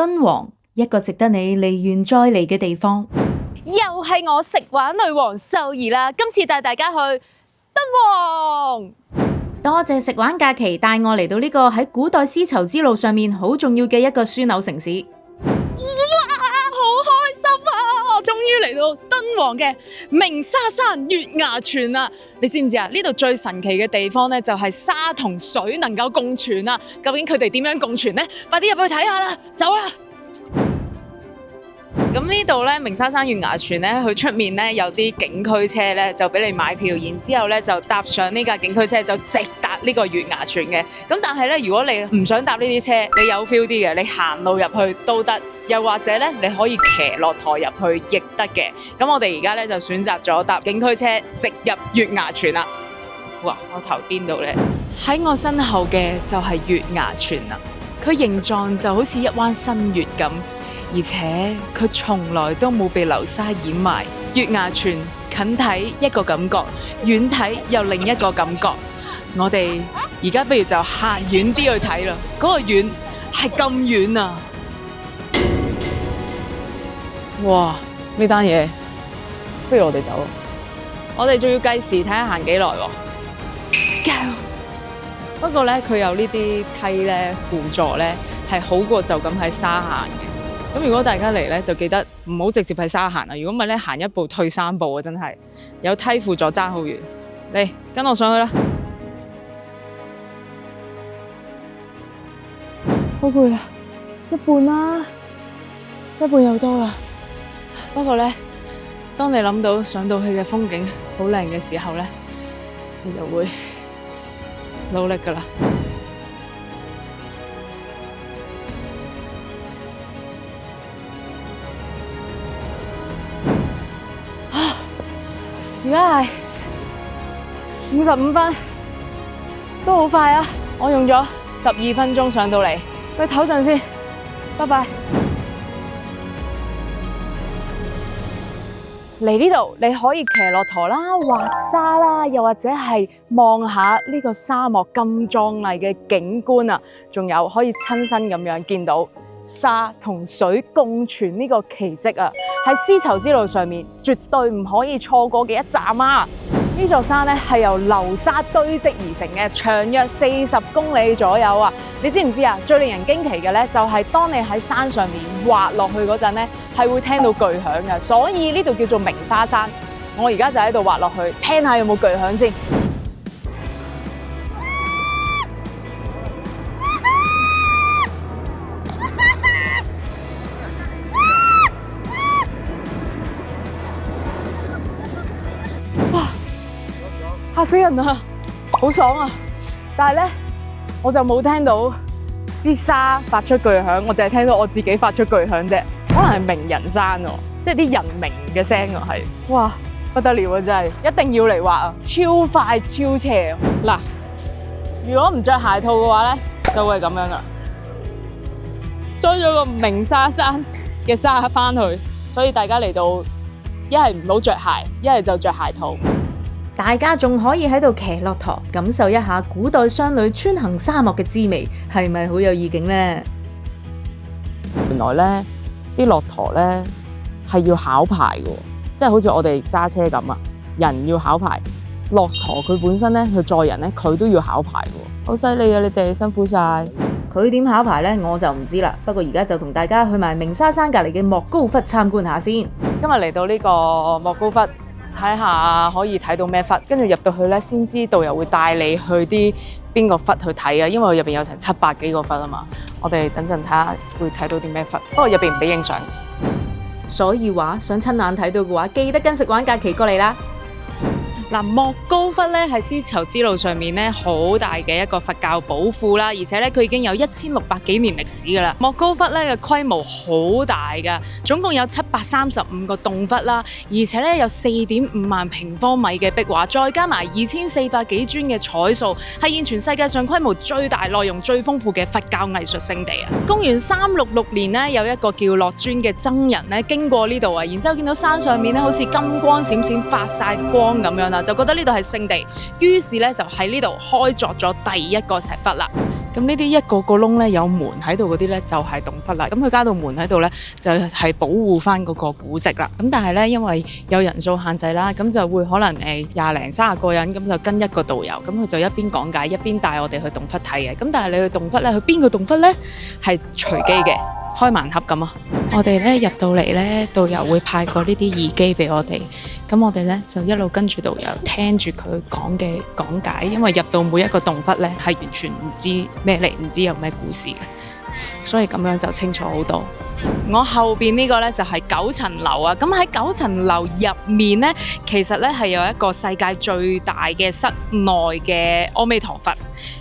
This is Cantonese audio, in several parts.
敦煌，一個值得你嚟完再嚟嘅地方。又係我食玩女王秀兒啦，今次帶大家去敦煌。多謝食玩假期帶我嚟到呢個喺古代絲綢之路上面好重要嘅一個樞紐城市。哇，好開心啊！我終於嚟到敦煌嘅鳴沙山月牙泉啦！你知唔知啊？呢度最神奇嘅地方呢，就係沙同水能夠共存啊！究竟佢哋點樣共存呢？快啲入去睇下啦！走啦！咁呢度咧，鳴沙山月牙泉咧，佢出面咧有啲景區車咧，就俾你買票，然之後咧就搭上呢架景區車，就直達呢個月牙泉嘅。咁但係咧，如果你唔想搭呢啲車，你有 feel 啲嘅，你行路入去都得，又或者咧你可以騎駱駝入去亦得嘅。咁我哋而家咧就選擇咗搭景區車直入月牙泉啦。哇！我頭顛到咧，喺我身後嘅就係月牙泉啦，佢形狀就好似一彎新月咁。而且佢從來都冇被流沙掩埋。月牙泉近睇一個感覺，遠睇又另一個感覺。我哋而家不如就行遠啲去睇啦。嗰個遠係咁遠啊！哇！呢單嘢，不如我哋走。我哋仲要計時睇下行幾耐喎。不過呢，佢有呢啲梯呢輔助呢，係好過就咁喺沙行嘅。咁如果大家嚟咧，就記得唔好直接喺沙行啊！如果唔係咧，行一步退三步啊！真係有梯輔助爭好遠。嚟，跟我上去啦！好攰啊，一半啦，一半又多啦。不過咧，當你諗到上到去嘅風景好靚嘅時候咧，你就會努力㗎啦。而家係55分，都好快啊！我用咗12分鐘上到嚟，去唞陣先，拜拜。嚟呢度你可以騎駱駝啦、滑沙啦，又或者係望下呢個沙漠咁壯麗嘅景觀啊，仲有可以親身咁樣見到沙同水共存呢個奇蹟啊！喺絲綢之路上面絕對唔可以錯過嘅一站啊！呢座山咧係由流沙堆積而成嘅，長約40公里左右啊！你知唔知啊？最令人驚奇嘅咧，就係當你喺山上面滑落去嗰陣咧，係會聽到巨響嘅，所以呢度叫做鳴沙山。我而家就喺度滑落去，聽下有冇巨響先。嚇死人啊！好爽啊！但係咧，我就冇聽到啲沙發出巨響，我淨係聽到我自己發出巨響啫。可能係鳴人山喎，即係啲人鳴嘅聲啊，係哇不得了啊！真係一定要嚟滑啊！超快超斜嗱，如果唔着鞋套嘅話咧，就會係咁樣噶。裝咗個鳴沙山嘅沙翻去，所以大家嚟到一係唔好着鞋，一係就着鞋套。大家仲可以喺度騎駱駝，感受一下古代商旅穿行沙漠嘅滋味，係咪好有意境呢？原來咧，啲駱駝咧係要考牌嘅，即係好似我哋揸車咁啊，人要考牌，駱駝佢本身咧去載人咧，佢都要考牌嘅，好犀利啊！你哋辛苦晒。佢點考牌呢？我就唔知啦。不過而家就同大家去埋鳴沙山隔離嘅莫高窟參觀下先。今日嚟到呢個莫高窟，睇下可以睇到咩窟，跟住入到去咧，先知導遊會帶你去啲邊個窟去睇啊，因為入邊有成700幾個窟啊嘛。我哋等陣睇下會睇到啲咩窟，不過入邊唔俾影相。所以話想親眼睇到嘅話，記得跟食玩假期過嚟啦。嗱，莫高窟咧係絲綢之路上面咧好大嘅一個佛教寶庫啦，而且咧佢已經有1600幾年歷史噶啦。莫高窟咧嘅規模好大噶，總共有735個洞窟啦，而且咧有4.5萬平方米嘅壁畫，再加埋2400幾尊嘅彩塑，係現全世界上規模最大、內容最豐富嘅佛教藝術聖地啊！公元366年咧，有一個叫樂尊嘅僧人咧經過呢度啊，然之後見到山上面咧好似金光閃閃發晒光咁樣啦，就覺得呢度係聖地，於是咧就喺呢度開鑿咗第一個石窟啦。咁呢啲一個個窿咧有門喺度嗰啲咧就係洞窟啦。咁佢加到門喺度咧就係保護翻嗰個古蹟啦。咁但係咧因為有人數限制啦，咁就會可能20零30個人咁就跟一個導遊，咁佢就一邊講解一邊帶我哋去洞窟睇嘅。咁但係你去洞窟咧，去邊個洞窟咧係隨機嘅。開盲盒咁啊！我哋咧入到嚟咧，導遊會派過呢啲耳機俾我哋，咁我哋咧就一路跟住導遊聽住佢講嘅講解，因為入到每一個洞窟咧係完全唔知咩嚟，唔知有咩故事嘅，所以咁樣就清楚好多。我後邊呢個呢，就係9層樓啊！咁喺9層樓入面呢，其實呢係有一個世界最大嘅室內嘅阿彌陀佛。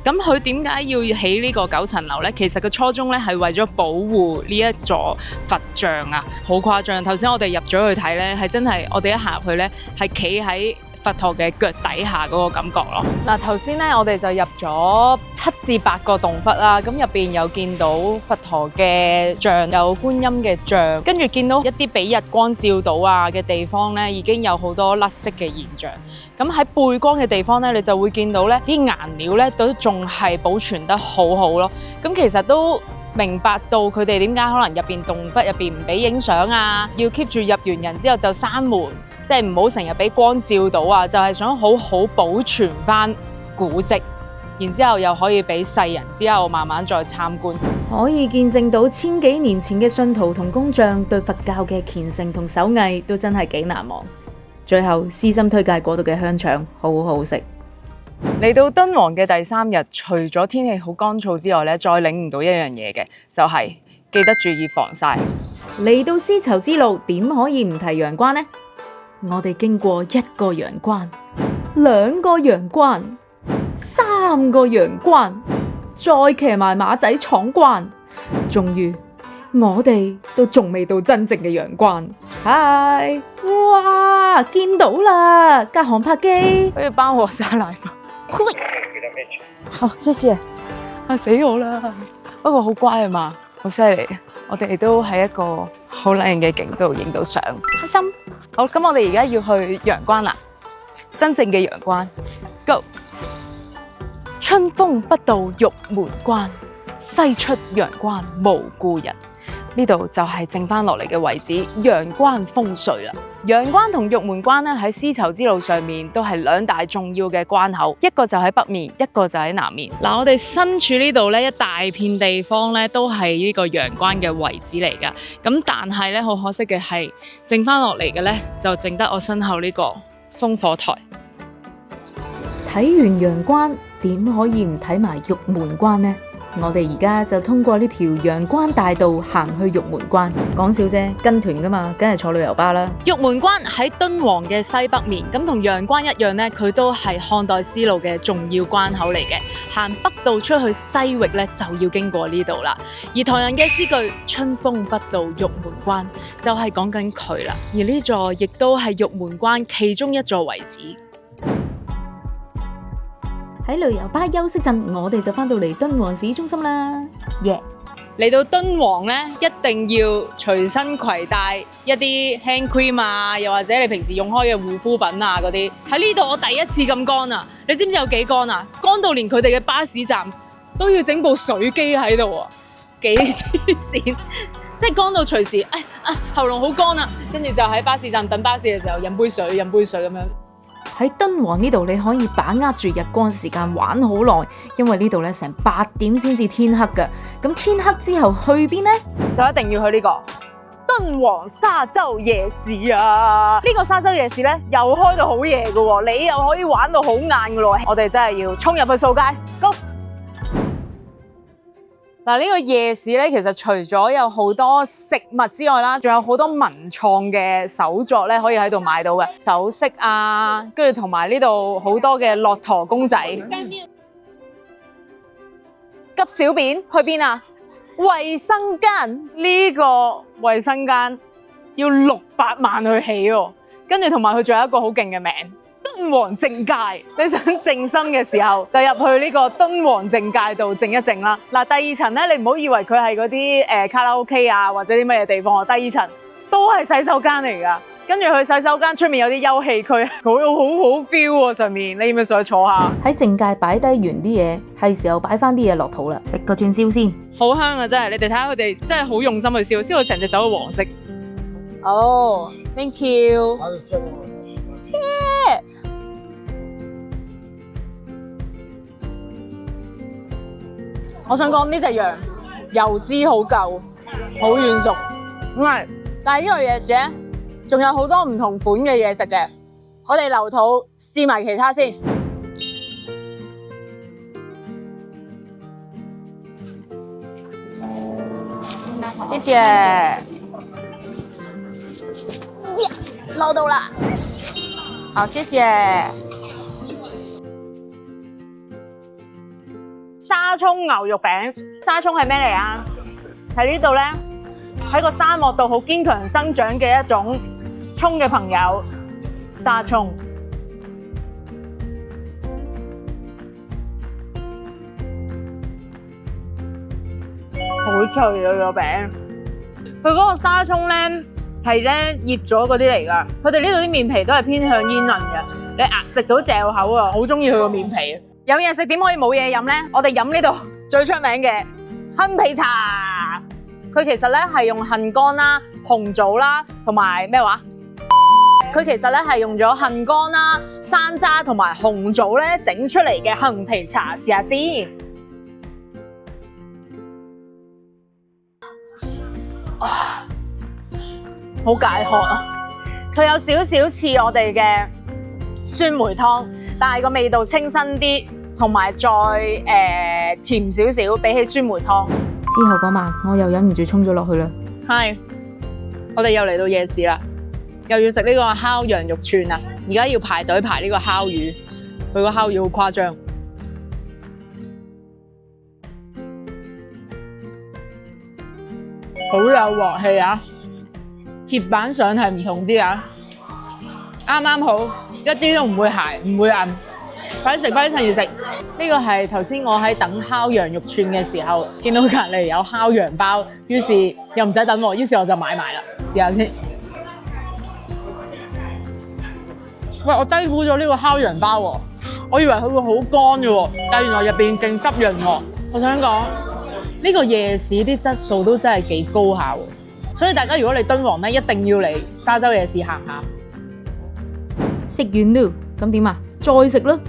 咁佢點解要起呢個9層樓呢？其實個初衷呢係為咗保護呢一座佛像啊，好誇張！頭先我哋入咗去睇呢，係真係我哋一行入去呢，係企喺佛陀嘅腳底下嗰個感覺咯。嗱，頭先咧我哋就入咗7至8個洞窟啦，咁入邊有見到佛陀嘅像，有觀音嘅像，跟住見到一啲俾日光照到啊嘅地方咧，已經有好多甩色嘅現象。咁喺背光嘅地方咧，你就會見到咧啲顏料咧都仲係保存得好好咯。咁其實都明白到佢哋點解可能入邊洞窟入邊唔俾影相啊，要 keep 住入完人之後就閂門。即係唔好成日俾光照到啊！就係想好好保存翻古蹟，然之後又可以俾世人之後慢慢再參觀，可以見證到千幾年前嘅信徒同工匠對佛教嘅虔誠同手藝都真係幾難忘。最後私心推介嗰度嘅香腸，好好食。嚟到敦煌嘅第3日，除咗天氣好乾燥之外咧，再領悟到一樣嘢嘅，就係記得注意防曬。嚟到絲綢之路，點可以唔提陽關呢？我哋經過1個陽關、2個陽關、3個陽關，再騎埋馬仔闖關，終於我哋都仲未到真正嘅陽關。嗨，哇，見到啦，架航拍機，不如幫我沙奶吧。好，謝謝。嚇死我啦！不過好乖啊嘛，好犀利。我哋都喺一個好靚嘅景度影到相，開心。好，咁我哋而家要去陽關啦，真正嘅陽關 ，Go！ 春風不到玉門關，西出陽關無故人。呢度就係剩翻落嚟嘅位置，陽關風水啦。陽關同玉門關咧喺絲綢之路上面都係2大重要嘅關口，一個就喺北面，一個就喺南面。嗱，我哋身處呢度呢一大片地方呢，都係呢個陽關嘅位置嚟噶。咁但係呢，好可惜嘅係，剩翻落嚟嘅呢，就剩得我身後呢個烽火台。睇完陽關，點可以唔睇埋玉門關呢？我哋而家就通過呢條陽關大道行去玉門關。講笑啫，跟團噶嘛，梗係坐旅遊巴啦。玉門關喺敦煌嘅西北面，咁同陽關一樣呢，佢都係漢代絲路嘅重要關口嚟嘅。行北道出去西域呢，就要經過呢度啦。而唐人嘅詩句「春風不到玉門關」就係講緊佢啦。而呢座亦都係玉門關其中一座遺址。喺旅遊巴休息陣，我哋就翻到嚟敦煌市中心啦。嚟到敦煌呢，一定要隨身攜帶一啲 hand cream 啊，又或者你平時用開嘅護膚品啊嗰啲。喺呢度我第一次咁乾啊！你知唔知有幾乾啊？乾到連佢哋嘅巴士站都要整部水機喺度啊！幾黐線！即係乾到隨時，喉嚨好乾啊！跟住就喺巴士站等巴士嘅時候飲杯水咁樣。喺敦煌呢度，你可以把握住日光時間玩好耐，因為呢度咧成8點先至天黑㗎。咁天黑之後去邊呢？就一定要去呢個敦煌沙洲夜市啊！呢個沙洲夜市咧又開到好夜㗎喎，你又可以玩到好晏㗎咯。我哋真係要衝入去掃街，Go！嗱，呢個夜市咧，其實除咗有好多食物之外啦，仲有好多文創嘅手作咧，可以喺度買到嘅首飾啊，跟住同埋呢度好多嘅駱駝公仔。急小便去邊啊？衛生間，呢個衛生間要600萬去起喎，跟住同埋佢仲有一個好勁嘅名。敦煌淨界，你想靜心嘅時候就入去呢個敦煌淨界度靜一靜啦。嗱，第2層咧，你唔好以為佢係嗰啲卡拉 OK 啊或者啲乜嘢地方啊，第2層都係洗手間嚟噶。跟住去洗手間出面有啲休憩區，好 feel 喎上面，你要唔要上去坐下？喺正界擺低完啲嘢，係時候擺翻啲嘢落肚啦。食個串燒先。好香啊！真係，你哋睇下佢哋真係好用心去燒，燒到成隻手都黃色。哦、thank you。我想講呢隻羊油脂好夠，好軟熟。唔係，但係呢個夜市咧，仲有好多唔同款嘅嘢食嘅。我哋留肚試埋其他先。謝謝。撈到啦！好，謝謝。沙葱牛肉餅，沙葱係咩嚟啊？喺呢度咧，喺個沙漠度好堅強生長嘅一種葱嘅朋友，沙葱。好脆啊個餅，佢嗰個沙葱咧係咧醃咗嗰啲嚟㗎。佢哋呢度啲麵皮都係偏向煙韌嘅，你食到嚼口啊！好中意佢個麵皮。有嘢食點可以冇嘢飲咧？我哋飲呢度最出名嘅杏皮茶。佢其實咧係用杏乾啦、紅棗啦同埋咩話？佢其實咧係用咗杏乾啦、山楂同埋紅棗咧整出嚟嘅杏皮茶，試下先。好解渴啊！佢有少少似我哋嘅酸梅湯，但係個味道清新啲，同埋再甜少少，比起酸梅湯。之後嗰晚，我又忍唔住衝咗落去啦。係，我哋又嚟到夜市啦，又要食呢個烤羊肉串啊！而家要排隊排呢個烤魚，佢個烤魚好誇張。好有鑊氣啊！鐵板上係唔同啲啊，啱啱好，一啲都唔會鞋，唔會韌。快啲食，快啲趁熱食。呢個係頭先我喺等烤羊肉串嘅時候，見到隔離有烤羊包，於是又唔使等喎，於是我就買埋啦，試下先。喂，我低估咗呢個烤羊包喎，我以為佢會好乾嘅喎，但原來入邊勁濕潤喎。我想講呢個夜市啲質素都真係幾高下喎，所以大家如果嚟敦煌咧，一定要嚟沙洲夜市行下。食完啦，咁點啊？再食啦！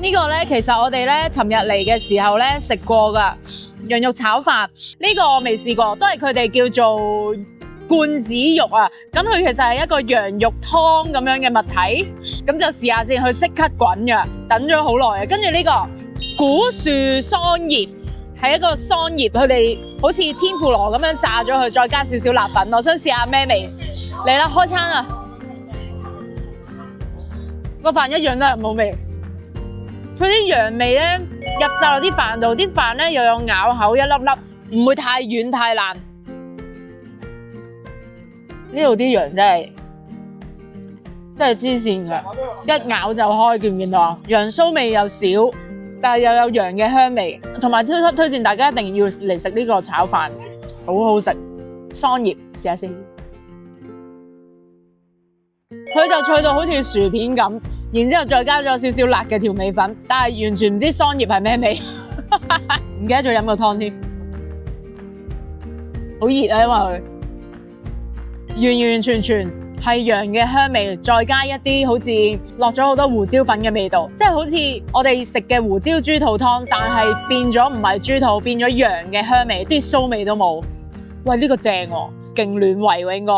呢個咧，其實我哋咧尋日嚟嘅時候咧食過噶羊肉炒飯，呢個我未試過，都係佢哋叫做罐子肉啊。咁佢其實係一個羊肉湯咁樣嘅物體，咁就試下先，佢即刻滾㗎，等咗好耐啊。跟住呢個古樹桑葉係一個桑葉，佢哋好似天婦羅咁樣炸咗佢，再加少少辣粉。我想試下咩味，嚟啦，開餐啦！個飯一樣都係冇味。佢啲羊味咧入晒落啲飯度，啲飯咧又有咬口一粒粒，唔會太軟太爛。呢度啲羊真係黐線㗎，一咬就開，見唔見到啊？羊騷味又少，但係又有羊嘅香味，同埋推薦大家一定要嚟食呢個炒飯，好好食。桑葉試下先，佢就脆到好似薯片咁。然之後再加咗少少辣嘅調味粉，但係完全唔知桑葉係咩味，唔記得咗飲個湯添，好熱啊！因為佢完完全全係羊嘅香味，再加一啲好似落咗好多胡椒粉嘅味道，即係好似我哋食嘅胡椒豬肚湯，但係變咗唔係豬肚，變咗羊嘅香味，啲臊味都冇。喂，呢個正喎，勁暖胃喎應該。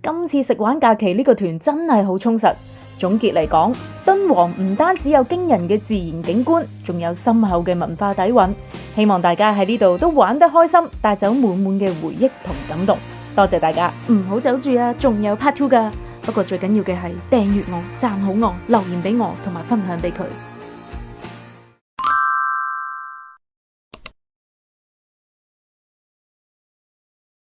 今次食玩假期呢個團真係好充實。總結嚟講，敦煌唔單止有驚人嘅自然景觀，仲有深厚嘅文化底蘊。希望大家喺呢度都玩得開心，帶走滿滿嘅回憶同感動。多謝大家，唔好走住啊，仲有 Part 2㗎。不過最緊要嘅係訂閱我、讚好我、留言俾我同埋分享俾佢。